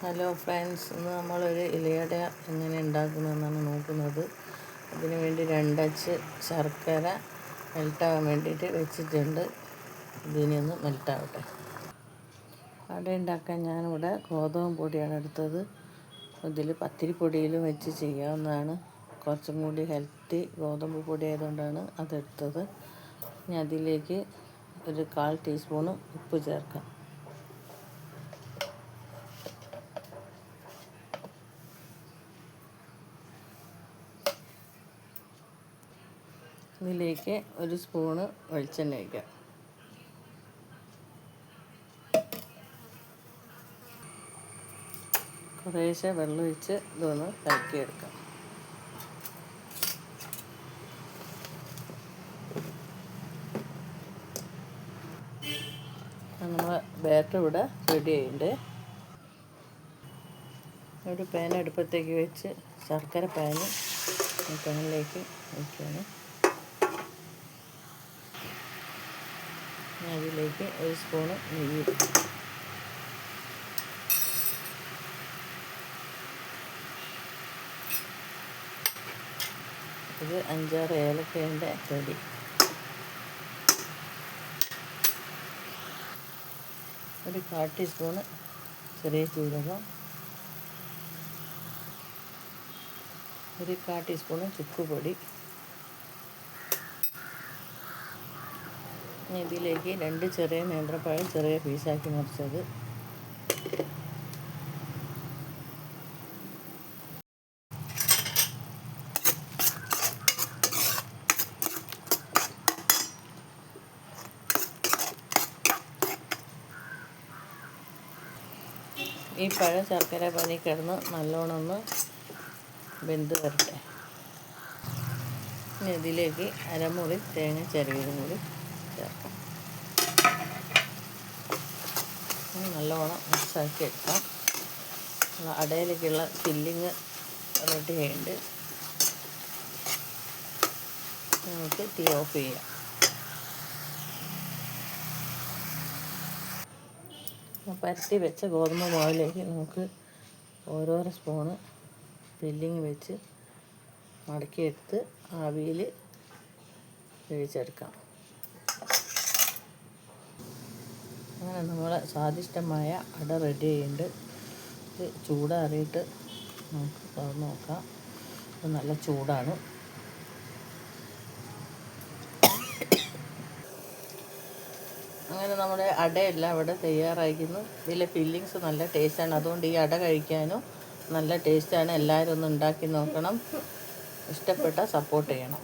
Hello friends, ഇന്ന് നമ്മളൊരു ഇലയട എങ്ങനെ ഉണ്ടാക്കുന്നതെന്നാണ് നോക്കുന്നത്. അതിന് വേണ്ടി 2 അച്ച് ശർക്കര മെൽറ്റാകാൻ വേണ്ടിയിട്ട് വെച്ചിട്ടുണ്ട്. ഇതിനി ഒന്ന് മെൽറ്റാവട്ടെ. അട ഉണ്ടാക്കാൻ ഞാനിവിടെ ഗോതമ്പ് പൊടിയാണ് എടുത്തത്. ഇതിൽ പത്തിരിപ്പൊടിയിലും വെച്ച് ചെയ്യാവുന്നതാണ്. കുറച്ചും കൂടി ഹെൽത്തി ഗോതമ്പ് പൊടി ആയതുകൊണ്ടാണ് അതെടുത്തത്. ഇനി അതിലേക്ക് ഒരു 1/4 ടീസ്പൂണ് ഉപ്പ് ചേർക്കാം. ഇതിലേക്ക് 1 സ്പൂണ് വെളിച്ചെണ്ണ ഒഴിക്കാം. കുറേശ്ശെ വെള്ളം ഒഴിച്ച് ഇതൊന്ന് കലക്കിയെടുക്കാം. നമ്മളെ ബാറ്റർ ഇവിടെ റെഡി ആയിട്ടുണ്ട്. ഒരു പാൻ അടുപ്പത്തേക്ക് വെച്ച് ശർക്കര പാനിലേക്ക് വയ്ക്കുകയാണ്. അതിലേക്ക് 1 സ്പൂണ് നെയ്യ് ഇടും. ഇത് 5-6 ഏലക്കയുടെ പൊടി. ഒരു 1/4 ടീസ്പൂണ് ചെറിയ ജീരകം, ഒരു 1/4 ടീസ്പൂണ് ചുക്ക് പൊടി. ഇതിലേക്ക് 2 ചെറിയ നേന്ത്രപ്പഴം ചെറിയ പീസാക്കി മുറിച്ചത്, ഈ പഴം ശർക്കര പാനി കിടന്ന് നല്ലോണം ഒന്ന് വെന്ത് വരട്ടെ. ഇനി ഇതിലേക്ക് അരമുറി തേങ്ങ ചിരവിയതും കൂടി ചേർക്കാം. നല്ലോണം മിക്സാക്കി എടുക്കാം. അടയിലേക്കുള്ള ഫില്ലിങ് റെഡി ആയിട്ടുണ്ട്. നമുക്ക് തീ ഓഫ് ചെയ്യാം. പരത്തി വെച്ച ഗോതമ്പ് മാവിലേക്ക് നമുക്ക് ഓരോരോ സ്പൂണ് ഫില്ലിങ് വെച്ച് മടക്കിയെടുത്ത് ആവിയിൽ വേവിച്ചെടുക്കാം. അങ്ങനെ നമ്മളെ സ്വാദിഷ്ടമായ അട റെഡി ആയിട്ടുണ്ട്. ഇത് ചൂടാറിയിട്ട് നമുക്ക് തുറന്ന് നോക്കാം. ഇത് നല്ല ചൂടാണ്. അങ്ങനെ നമ്മുടെ അടയെല്ലാം ഇവിടെ തയ്യാറായിരിക്കുന്നു. ഇതിലെ ഫില്ലിങ്സ് നല്ല ടേസ്റ്റാണ്. അതുകൊണ്ട് ഈ അട കഴിക്കാനും നല്ല ടേസ്റ്റാണ്. എല്ലാവരും ഒന്ന് ഉണ്ടാക്കി നോക്കണം. ഇഷ്ടപ്പെട്ടാൽ സപ്പോർട്ട് ചെയ്യണം.